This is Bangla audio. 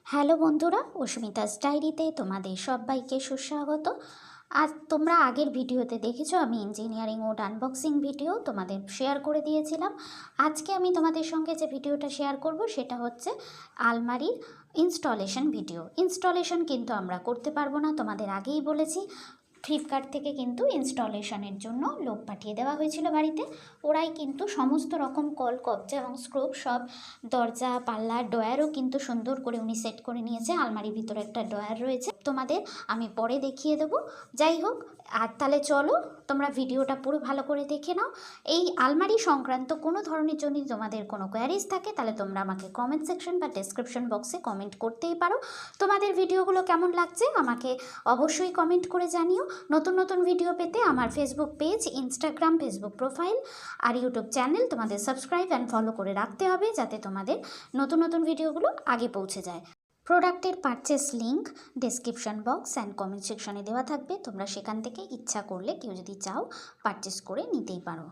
হ্যালো বন্ধুরা, অস্মিতাস ডায়েরিতে তোমাদের সবাইকে সুস্বাগত। আজ তোমরা আগের ভিডিওতে দেখেছো আমি ইঞ্জিনিয়ারিং উড আনবক্সিং ভিডিও তোমাদের শেয়ার করে দিয়েছিলাম। আজকে আমি তোমাদের সঙ্গে যে ভিডিওটা শেয়ার করব সেটা হচ্ছে আলমারির ইনস্টলেশন ভিডিও। ইনস্টলেশন কিন্তু আমরা করতে পারবো না, তোমাদের আগেই বলেছি। ফ্লিপকার্ট থেকে কিন্তু ইনস্টলেশনের জন্য লোক পাঠিয়ে দেওয়া হয়েছিল বাড়িতে। ওরাই কিন্তু সমস্ত রকম কল কবজা এবং স্ক্রুপ সব দরজা পাল্লা ডয়ারও কিন্তু সুন্দর করে উনি সেট করে নিয়েছে। আলমারির ভিতরে একটা ডয়ার রয়েছে, তোমাদের আমি পরে দেখিয়ে দেবো। যাই হোক, আর তাহলে চলো তোমরা ভিডিওটা পুরো ভালো করে দেখে নাও। এই আলমারি সংক্রান্ত কোনো ধরনের যদি তোমাদের কোনো কোয়ারিজ থাকে তাহলে তোমরা আমাকে কমেন্ট সেকশন বা ডেসক্রিপশন বক্সে কমেন্ট করতেই পারো। তোমাদের ভিডিওগুলো কেমন লাগছে আমাকে অবশ্যই কমেন্ট করে জানিও। নতুন নতুন ভিডিও পেতে আমার Facebook page, Instagram, Facebook profile আর ইউটিউব চ্যানেল তোমাদের সাবস্ক্রাইব অ্যান্ড ফলো করে রাখতে হবে, যাতে তোমাদের নতুন নতুন ভিডিওগুলো আগে পৌঁছে যায়। প্রোডাক্টের purchase link description box and comment সেকশনে দেওয়া থাকবে, তোমরা সেখান থেকে ইচ্ছা করলে কেউ যদি চাও পারচেস করে নিতেই পারো।